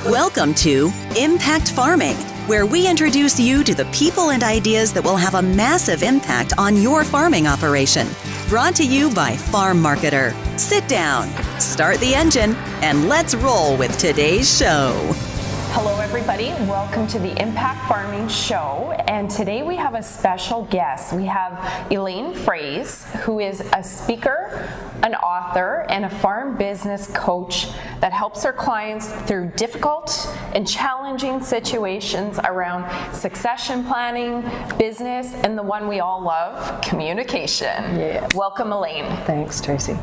Welcome to Impact Farming, where we introduce you to the people and ideas that will have a massive impact on your farming operation. Brought to you by Farm Marketer. Sit down, start the engine, and let's roll with today's show. Hello everybody, welcome to the Impact Farming Show, and today we have a special guest. We have Elaine Froese, who is a speaker, an author, and a farm business coach that helps her clients through difficult and challenging situations around succession planning, business, and the one we all love, communication. Yeah. Welcome, Elaine. Thanks, Tracy.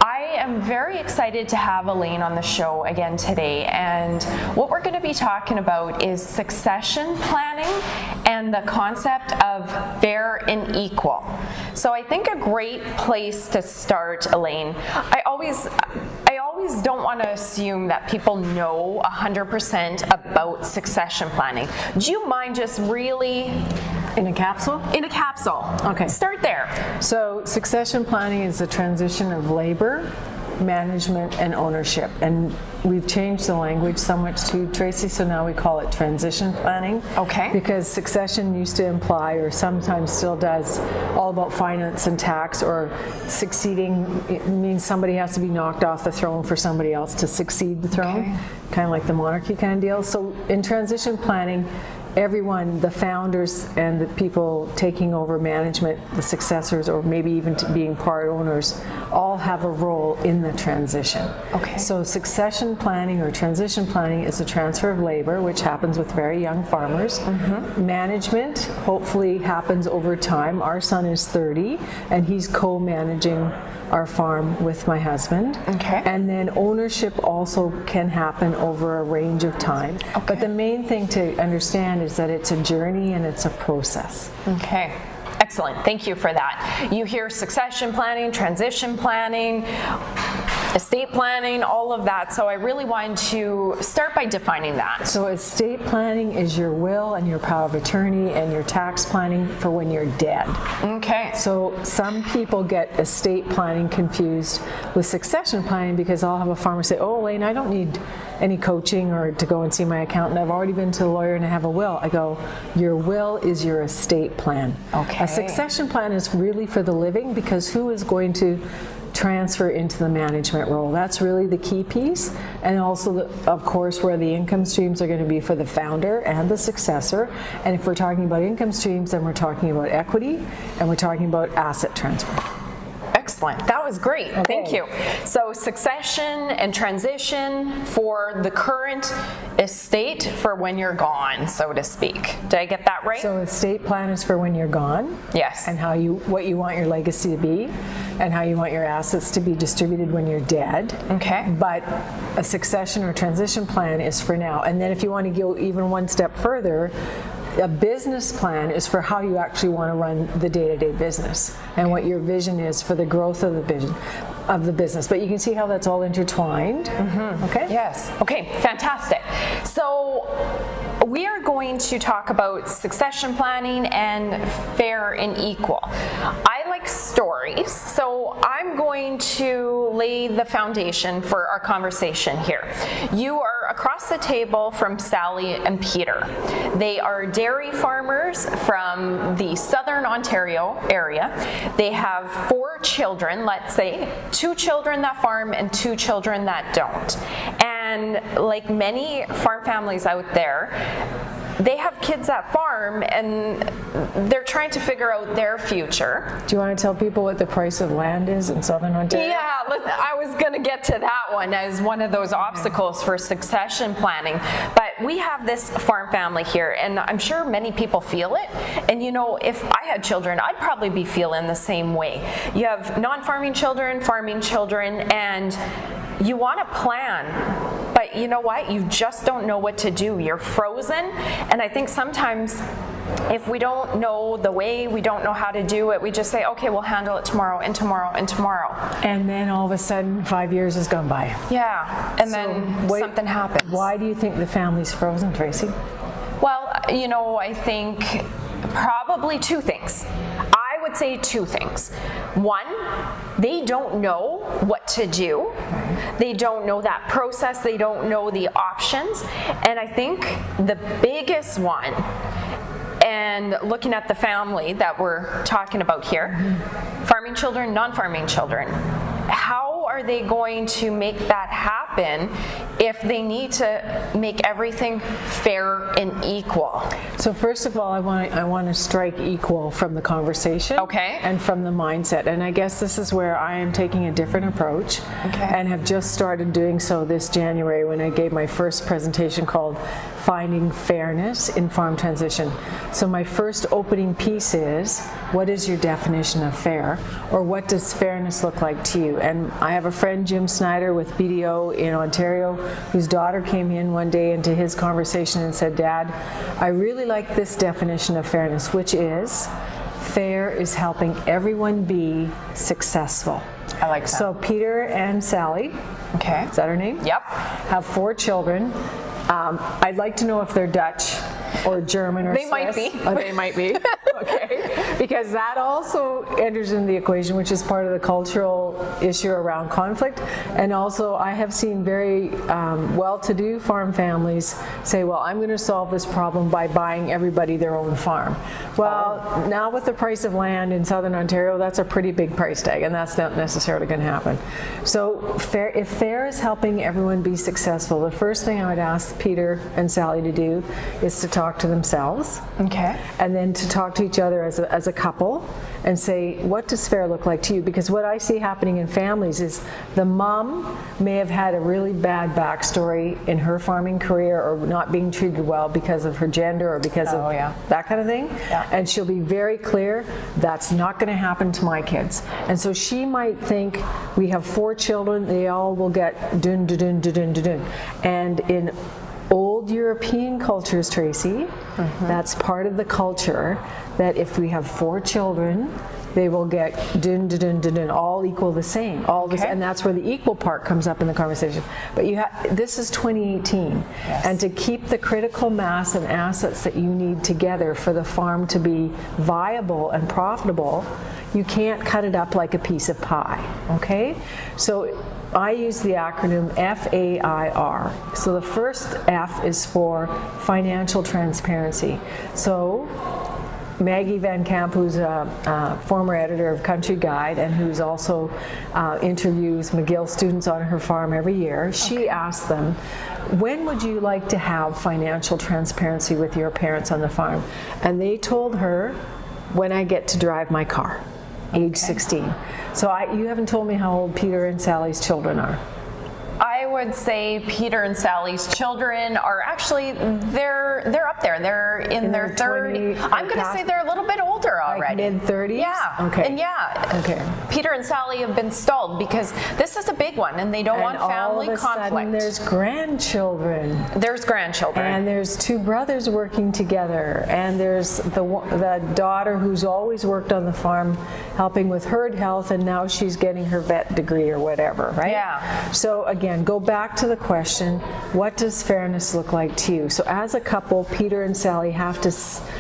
I am very excited to have Elaine on the show again today, and what we're going to be talking about is succession planning and the concept of fair and equal. So I think a great place to start, Elaine, I always don't want to assume that people know 100% about succession planning. Do you mind just really... In a capsule? In a capsule. Okay. Start there. So succession planning is the transition of labor, management, and ownership. And we've changed the language so much too, Tracy, so now we call it transition planning. Okay. Because succession used to imply, or sometimes still does, all about finance and tax, or succeeding. It means somebody has to be knocked off the throne for somebody else to succeed the throne. Okay. Kind of like the monarchy kind of deal. So in transition planning, everyone, the founders and the people taking over management, the successors, or maybe even being part owners, all have a role in the transition. Okay. So succession planning or transition planning is the transfer of labor, which happens with very young farmers. Mm-hmm. Management hopefully happens over time. Our son is 30 and he's co-managing our farm with my husband. Okay. And then ownership also can happen over a range of time. Okay. But the main thing to understand is that it's a journey and it's a process. Okay. Excellent. Thank you for that. You hear succession planning, transition planning, estate planning, all of that. So I really wanted to start by defining that. So estate planning is your will and your power of attorney and your tax planning for when you're dead. Okay. So some people get estate planning confused with succession planning because I'll have a farmer say, oh, Elaine, I don't need any coaching or to go and see my accountant. I've already been to the lawyer and I have a will. I go, your will is your estate plan. Okay. A succession plan is really for the living, because who is going to transfer into the management role? That's really the key piece. And also, of course, where the income streams are going to be for the founder and the successor. And if we're talking about income streams, then we're talking about equity and we're talking about asset transfer. Excellent. That was great. Okay. Thank you. So succession and transition for the current estate for when you're gone, so to speak. Did I get that right? So estate plan is for when you're gone. Yes. And what you want your legacy to be and how you want your assets to be distributed when you're dead. Okay. But a succession or transition plan is for now. And then if you want to go even one step further, a business plan is for how you actually want to run the day-to-day business and what your vision is for the growth of the business. But you can see how that's all intertwined. Mm-hmm. Okay? Yes. Okay, fantastic. So we are going to talk about succession planning and fair and equal. I like stories, so I'm going to lay the foundation for our conversation here. You are across the table from Sally and Peter. They are dairy farmers from the southern Ontario area. They have 4 children, let's say, 2 children that farm and 2 children that don't. And like many farm families out there, they have kids that farm and they're trying to figure out their future. Do you want to tell people what the price of land is in southern Ontario? Yeah, I was going to get to that one as one of those obstacles for succession planning. But we have this farm family here, and I'm sure many people feel it. And you know, if I had children, I'd probably be feeling the same way. You have non-farming children, farming children, and you want to plan, but you know what? You just don't know what to do. You're frozen. And I think sometimes if we don't know the way, we don't know how to do it, we just say, okay, we'll handle it tomorrow and tomorrow and tomorrow. And then all of a sudden, 5 years has gone by. Yeah, and then something happens. Why do you think the family's frozen, Tracy? Well, you know, I think probably 2 things. I would say two things. One, they don't know what to do. They don't know that process. They don't know the options. And I think the biggest one, and looking at the family that we're talking about here, farming children, non-farming children, how are they going to make that happen if they need to make everything fair and equal? So first of all, I want to strike equal from the conversation, Okay. and from the mindset. And I guess this is where I am taking a different approach, Okay. and have just started doing so this January when I gave my first presentation called Finding Fairness in Farm Transition. So my first opening piece is, what is your definition of fair? Or what does fairness look like to you? And I have a friend, Jim Snyder with BDO in Ontario, whose daughter came in one day into his conversation and said, Dad, I really like this definition of fairness, which is, fair is helping everyone be successful. I like that. So Peter and Sally, Okay. is that her name? Yep. Have 4 children. I'd like to know if they're Dutch or German or They Swiss. might be. Oh, they might be. Okay. Because that also enters in the equation, which is part of the cultural issue around conflict. And also, I have seen very well-to-do farm families say, well, I'm going to solve this problem by buying everybody their own farm. Well, now with the price of land in Southern Ontario, that's a pretty big price tag, and that's not necessarily going to happen. So if fair is helping everyone be successful, the first thing I would ask Peter and Sally to do is to talk to themselves. Okay. And then to talk to each other as a couple and say, what does fair look like to you? Because what I see happening in families is the mom may have had a really bad backstory in her farming career, or not being treated well because of her gender or because of that kind of thing. Yeah. And she'll be very clear, that's not going to happen to my kids. And so she might think, we have 4 children, they all will get dun dun dun dun dun dun dun. And in old European cultures, Tracy, that's part of the culture, that if we have 4 children, they will get dun dun dun dun dun, all equal the same, all this, and that's where the equal part comes up in the conversation. But this is 2018, and to keep the critical mass and assets that you need together for the farm to be viable and profitable, you can't cut it up like a piece of pie. Okay, so I use the acronym FAIR. So the first F is for financial transparency. So Maggie Van Camp, who's a former editor of Country Guide and who's also interviews McGill students on her farm every year, she asked them, when would you like to have financial transparency with your parents on the farm? And they told her, when I get to drive my car, age 16. So you haven't told me how old Peter and Sally's children are. I would say Peter and Sally's children are actually, they're up there. They're in their 30s. I'm going to say they're a little bit older already. Like mid-30s? Yeah. Okay. And Peter and Sally have been stalled because this is a big one and they don't want family all of a conflict. sudden there's grandchildren. There's grandchildren. And there's 2 brothers working together, and there's the daughter who's always worked on the farm helping with herd health, and now she's getting her vet degree or whatever, right? Yeah. So again, go back to the question, what does fairness look like to you? So as a couple, Peter and Sally have to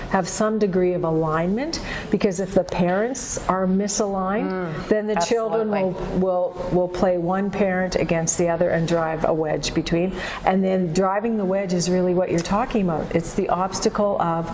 have some degree of alignment, because if the parents are misaligned, then the children will play one parent against the other and drive a wedge between. And then driving the wedge is really what you're talking about. It's the obstacle of,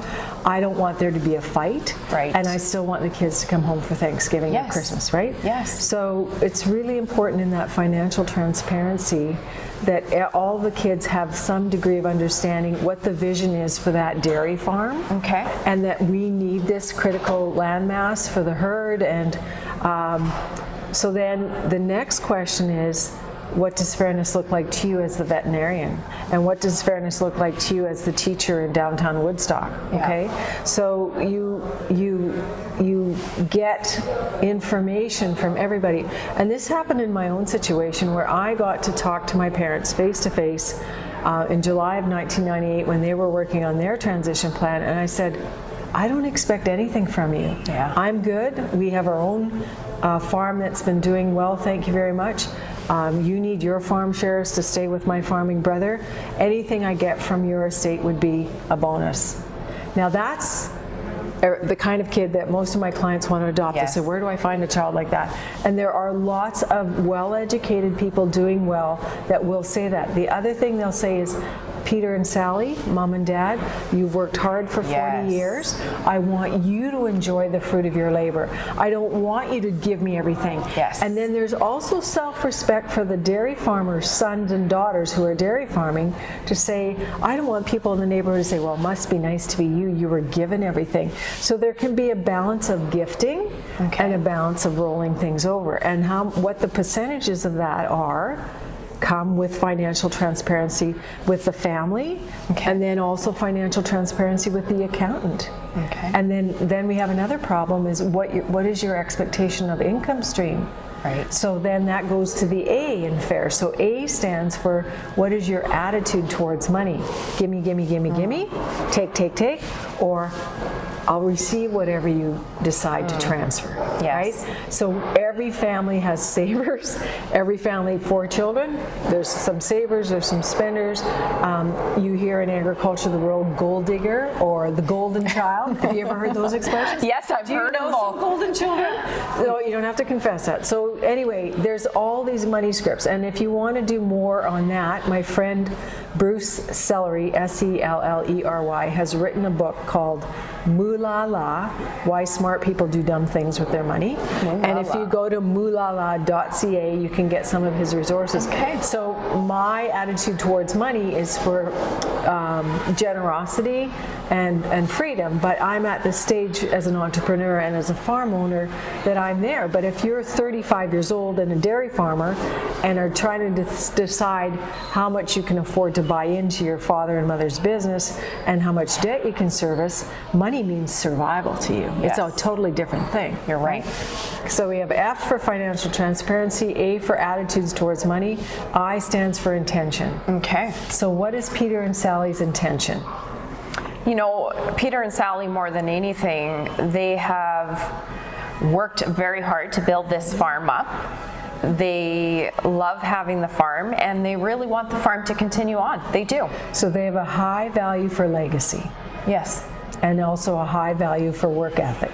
I don't want there to be a fight, right, and I still want the kids to come home for Thanksgiving and Christmas, right? Yes. So it's really important in that financial transparency that all the kids have some degree of understanding what the vision is for that dairy farm. Okay. And that we need this critical landmass for the herd. And so then the next question is, what does fairness look like to you as the veterinarian? And what does fairness look like to you as the teacher in downtown Woodstock? Okay, so you get information from everybody. And this happened in my own situation, where I got to talk to my parents face to face in July of 1998 when they were working on their transition plan, and I said, I don't expect anything from you. I'm good. We have our own farm that's been doing well, thank you very much. You need your farm shares to stay with my farming brother. Anything I get from your estate would be a bonus. Now that's the kind of kid that most of my clients want to adopt. Yes. They say, where do I find a child like that? And there are lots of well-educated people doing well that will say that. The other thing they'll say is, Peter and Sally, mom and dad, you've worked hard for 40 years. I want you to enjoy the fruit of your labor. I don't want you to give me everything. Yes. And then there's also self-respect for the dairy farmers' sons and daughters who are dairy farming to say, I don't want people in the neighborhood to say, well, it must be nice to be you. You were given everything. So there can be a balance of gifting and a balance of rolling things over. And what the percentages of that are come with financial transparency with the family, and then also financial transparency with the accountant. And then we have another problem is what is your expectation of income stream? Right. So then that goes to the A in FAIR. So A stands for what is your attitude towards money? Gimme, gimme, gimme, gimme, take, or I'll receive whatever you decide to transfer. Yes. Right? So every family has savers. Every family, 4 children, there's some savers, there's some spenders. You hear in agriculture the word gold digger or the golden child. Have you ever heard those expressions? Yes, I've heard of some golden children? No, you don't have to confess that. So anyway, there's all these money scripts. And if you want to do more on that, my friend Bruce Sellery, Sellery, has written a book called Moolala, Why Smart People Do Dumb Things with Their Money. And if you go to moolala.ca, you can get some of his resources. So my attitude towards money is for generosity and freedom, but I'm at the stage as an entrepreneur and as a farm owner that I'm there. But if you're 35 years old and a dairy farmer and are trying to decide how much you can afford to buy into your father and mother's business and how much debt you can service, money means survival to you. It's a totally different thing. You're right. So we have F for financial transparency, A for attitudes towards money, I stands for intention. Okay. So what is Peter and Sally's intention? You know, Peter and Sally, more than anything, they have worked very hard to build this farm up. They love having the farm and they really want the farm to continue on. They do. So they have a high value for legacy. Yes. And also a high value for work ethic.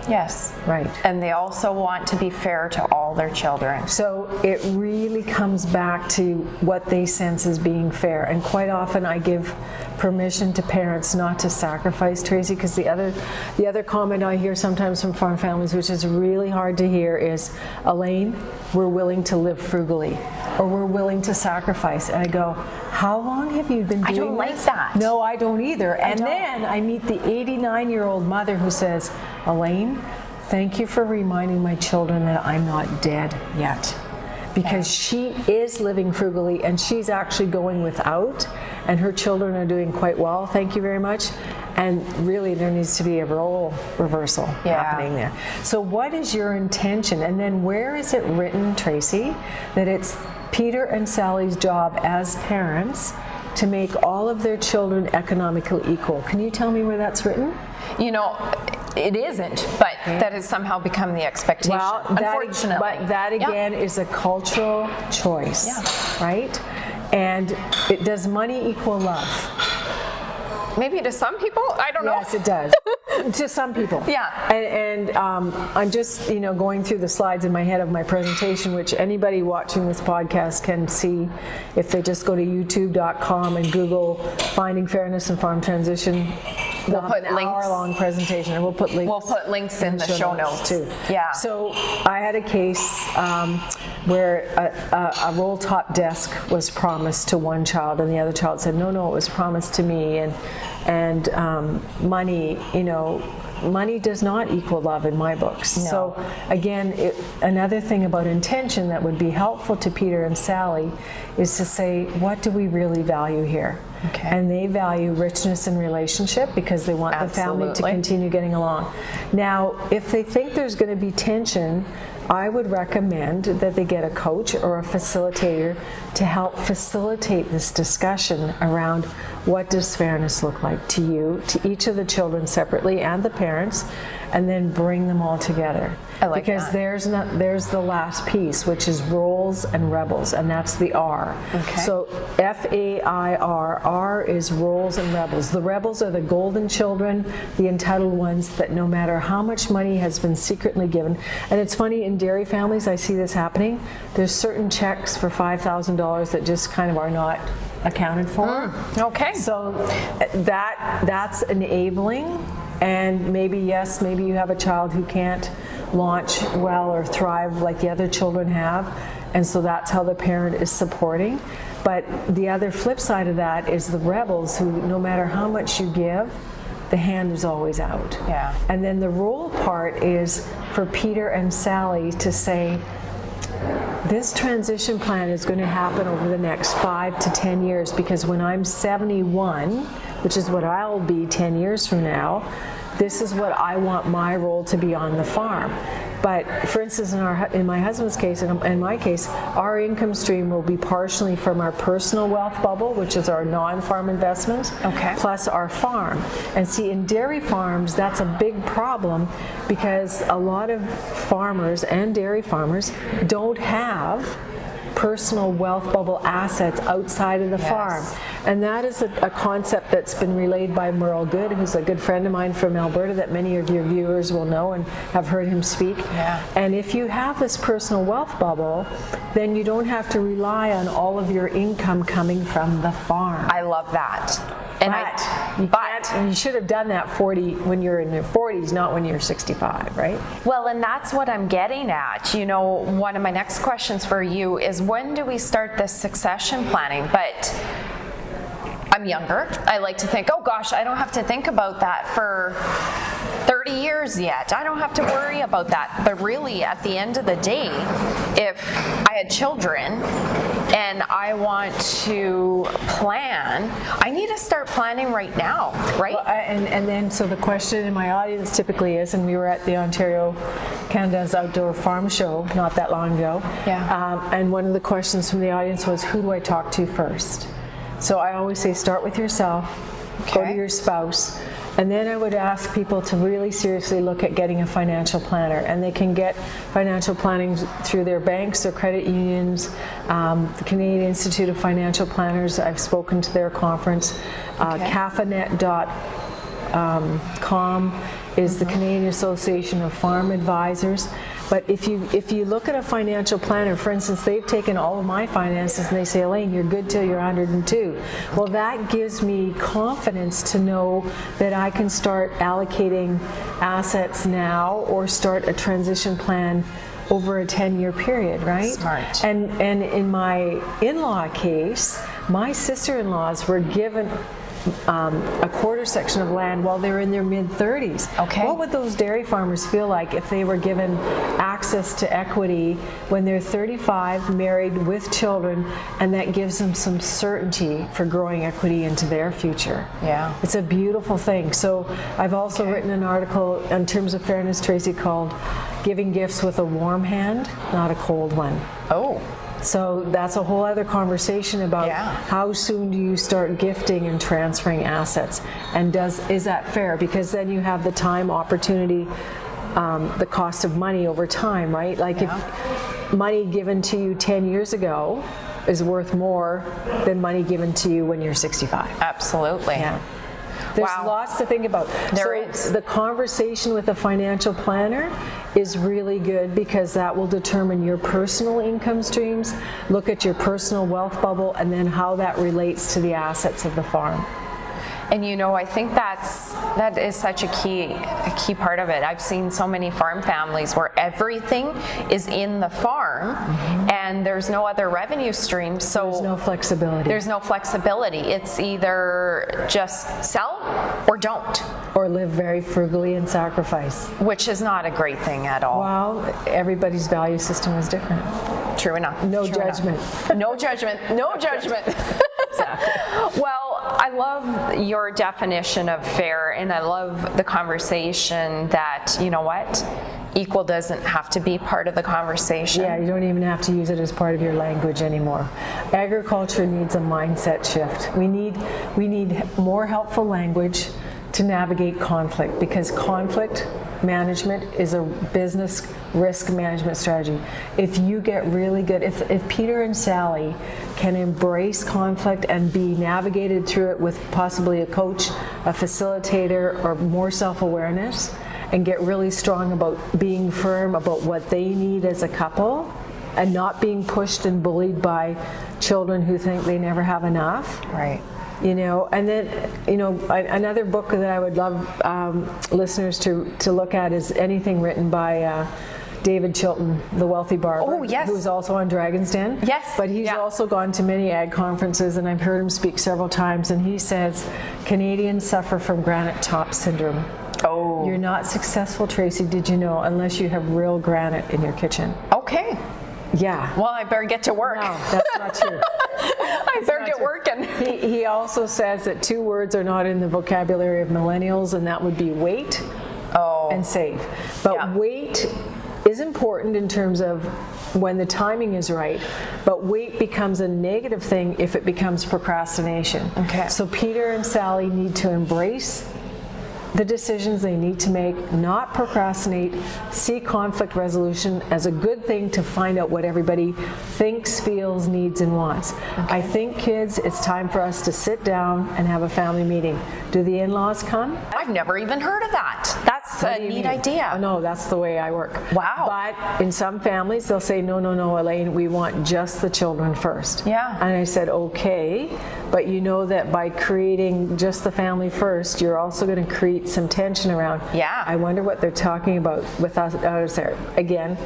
Yes. Right. And they also want to be fair to all their children. So it really comes back to what they sense as being fair. And quite often I give permission to parents not to sacrifice, Tracy, because the other comment I hear sometimes from farm families, which is really hard to hear, is, Elaine, we're willing to live frugally, or we're willing to sacrifice. And I go, how long have you been doing this? I don't like that. No, I don't either. Then I meet the 89-year-old mother who says, Elaine, thank you for reminding my children that I'm not dead yet. Because she is living frugally and she's actually going without, and her children are doing quite well, thank you very much. And really there needs to be a role reversal happening there. So what is your intention? And then where is it written, Tracy, that it's Peter and Sally's job as parents to make all of their children economically equal? Can you tell me where that's written? You know, it isn't, but that has somehow become the expectation, unfortunately. But that again is a cultural choice, right? And does money equal love? Maybe to some people, I don't know. Yes, it does. To some people. Yeah. And I'm just, going through the slides in my head of my presentation, which anybody watching this podcast can see if they just go to youtube.com and Google Finding Fairness in Farm Transition. We'll put links. Hour-long presentation, and we'll put links in the show notes too. Yeah. So I had a case where a roll-top desk was promised to one child, and the other child said, no, it was promised to me, and money, money does not equal love in my books. No. So again, another thing about intention that would be helpful to Peter and Sally is to say, what do we really value here? Okay. And they value richness in relationship because they want the family to continue getting along. Now, if they think there's going to be tension, I would recommend that they get a coach or a facilitator to help facilitate this discussion around what does fairness look like to you, to each of the children separately and the parents, and then bring them all together. I like because that. there's the last piece, which is roles and rebels, and that's the R. Okay. So FAIR, R is roles and rebels. The rebels are the golden children, the entitled ones that no matter how much money has been secretly given, and it's funny, in dairy families I see this happening, there's certain checks for $5,000 that just kind of are not accounted for. Okay. So that's enabling, and maybe you have a child who can't launch well or thrive like the other children have, and so that's how the parent is supporting. But the other flip side of that is the rebels who, no matter how much you give, the hand is always out. Yeah. And then the role part is for Peter and Sally to say, this transition plan is going to happen over the next 5 to 10 years, because when I'm 71, which is what I'll be 10 years from now, this is what I want my role to be on the farm. But for instance, in my husband's case, and in my case, our income stream will be partially from our personal wealth bubble, which is our non-farm investments, plus our farm. And see, in dairy farms, that's a big problem, because a lot of farmers and dairy farmers don't have personal wealth bubble assets outside of the farm. And that is a concept that's been relayed by Merle Good, who's a good friend of mine from Alberta that many of your viewers will know and have heard him speak. And if you have this personal wealth bubble, then you don't have to rely on all of your income coming from the farm. I love that. And but you should have done that when you're in your 40s, not when you're 65, right? Well, and that's what I'm getting at. You know, one of my next questions for you is, when do we start this succession planning? But I'm younger. I like to think, oh gosh, I don't have to think about that for 30 years yet. I don't have to worry about that. But really, at the end of the day, if I had children and I want to plan, I need to start planning right now, right? Well, and then, so the question in my audience typically is, and we were at the Ontario Canada's Outdoor Farm Show not that long ago, and one of the questions from the audience was, who do I talk to first? So I always say, start with yourself, go to your spouse, and then I would ask people to really seriously look at getting a financial planner. And they can get financial planning through their banks, their credit unions, the Canadian Institute of Financial Planners. I've spoken to their conference. CAFAnet.com is the Canadian Association of Farm Advisors. But if you look at a financial planner, for instance, they've taken all of my finances and they say, Elaine, you're good till you're 102. Well, that gives me confidence to know that I can start allocating assets now or start a transition plan over a 10-year period, right? Smart. And in my in-law case, my sister-in-laws were given a quarter section of land while they were in their mid-30s. What would those dairy farmers feel like if they were given access to equity when they're 35, married with children, and that gives them some certainty for growing equity into their future? It's a beautiful thing. So I've also written an article in terms of fairness, Tracy, called Giving Gifts with a Warm Hand, Not a Cold One. So that's a whole other conversation about how soon do you start gifting and transferring assets, and is that fair? Because then you have the time, opportunity, the cost of money over time, right? Like if money given to you 10 years ago is worth more than money given to you when you're 65. Absolutely. There's lots to think about. There is. The conversation with a financial planner is really good, because that will determine your personal income streams, look at your personal wealth bubble, and then how that relates to the assets of the farm. And you know, I think that is such a key part of it. I've seen so many farm families where everything is in the farm, and there's no other revenue stream. So there's no flexibility. There's no flexibility. It's either just sell or don't. Or live very frugally and sacrifice. Which is not a great thing at all. Well, everybody's value system is different. True enough. No judgment. No judgment. No judgment. Exactly. Well, I love your definition of fair, and I love the conversation that, you know what, equal doesn't have to be part of the conversation. Yeah, you don't even have to use it as part of your language anymore. Agriculture needs a mindset shift. We need more helpful language to navigate conflict, because conflict management is a business risk management strategy. If you get really good, if Peter and Sally can embrace conflict and be navigated through it with possibly a coach, a facilitator, or more self-awareness, and get really strong about being firm about what they need as a couple, and not being pushed and bullied by children who think they never have enough. Right. You know, and then, you know, another book that I would love listeners to look at is anything written by David Chilton, the wealthy barber. Oh, yes. Who's also on Dragon's Den. Yes. But he's also gone to many ag conferences, and I've heard him speak several times, and he says Canadians suffer from granite top syndrome. Oh. You're not successful, Tracy, did you know, unless you have real granite in your kitchen. Okay. Yeah. Well, I better get to work. No, that's not true. I better get working. He also says that 2 words are not in the vocabulary of millennials, and that would be wait and save. But wait is important in terms of when the timing is right, but wait becomes a negative thing if it becomes procrastination. Okay. So Peter and Sally need to embrace the decisions they need to make, not procrastinate, see conflict resolution as a good thing to find out what everybody thinks, feels, needs, and wants. I think, kids, it's time for us to sit down and have a family meeting. Do the in-laws come? I've never even heard of that. That's a neat idea. Oh, no, that's the way I work. Wow. But in some families, they'll say, no, Elaine, we want just the children first. Yeah. And I said, okay, but you know that by creating just the family first, you're also going to create some tension around. Yeah. I wonder what they're talking about with us there. Again,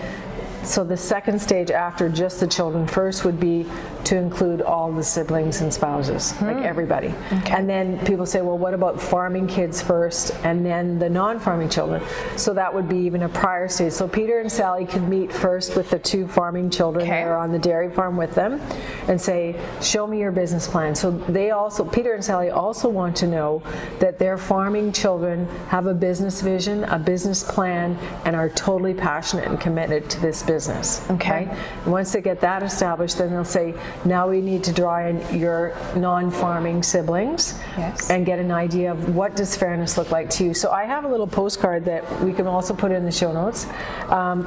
so the second stage after just the children first would be to include all the siblings and spouses, like everybody. Okay. And then people say, well, what about farming kids first and then the non-farming children? So that would be even a prior stage. So Peter and Sally could meet first with the 2 farming children that are on the dairy farm with them and say, show me your business plan. So they also, Peter and Sally also want to know that their farming children have a business vision, a business plan, and are totally passionate and committed to this business. Okay. Right? And once they get that established, then they'll say, now we need to draw in your non-farming siblings and get an idea of what does fairness look like to you. So I have a little postcard that we can also put in the show notes.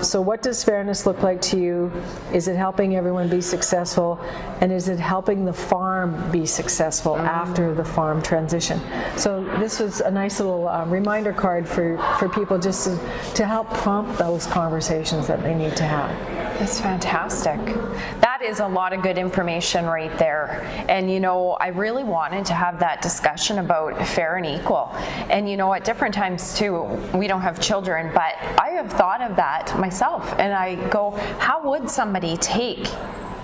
So what does fairness look like to you? Is it helping everyone be successful? And is it helping the farm be successful after the farm transition? So this was a nice little reminder card for people just to help prompt those conversations that they need to have. That's fantastic. That is a lot of good information right there. And you know, I really wanted to have that discussion about fair and equal. And you know, at different times too, we don't have children, but I have thought of that myself. And I go, how would somebody take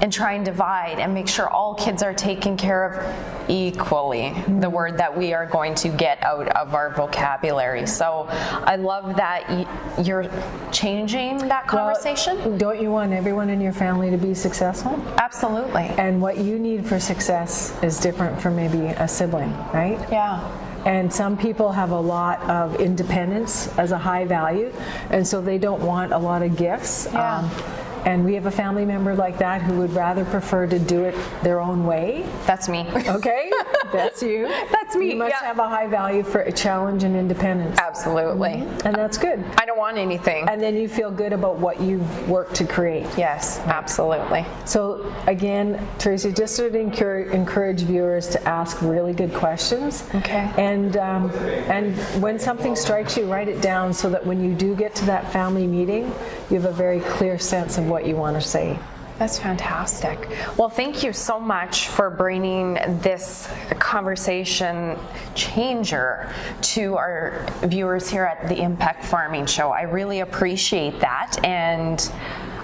and try and divide and make sure all kids are taken care of equally, the word that we are going to get out of our vocabulary. So I love that you're changing that conversation. Well, don't you want everyone in your family to be successful? Absolutely. And what you need for success is different from maybe a sibling, right? Yeah. And some people have a lot of independence as a high value, and so they don't want a lot of gifts. Yeah. And we have a family member like that who would rather prefer to do it their own way. That's me. Okay? That's you. That's me. You must have a high value for a challenge and independence. Absolutely. And that's good. I don't want anything. And then you feel good about what you've worked to create. Yes, absolutely. So again, Tracy, just to encourage viewers to ask really good questions. Okay. And when something strikes you, write it down so that when you do get to that family meeting, you have a very clear sense of what you want to say. That's fantastic. Well, thank you so much for bringing this conversation changer to our viewers here at the Impact Farming Show. I really appreciate that, and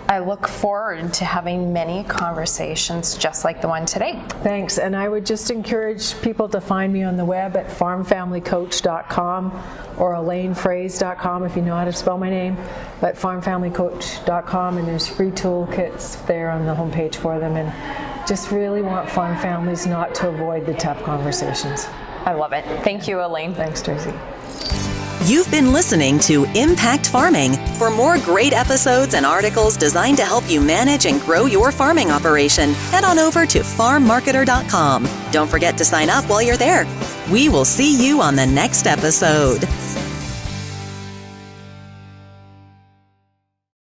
I look forward to having many conversations just like the one today. Thanks, and I would just encourage people to find me on the web at farmfamilycoach.com or ElaineFroese.com if you know how to spell my name, but farmfamilycoach.com, and there's free toolkits there on the homepage for them, and just really want farm families not to avoid the tough conversations. I love it. Thank you, Elaine. Thanks, Tracy. You've been listening to Impact Farming. For more great episodes and articles designed to help you manage and grow your farming operation, head on over to farmmarketer.com. Don't forget to sign up while you're there. We will see you on the next episode.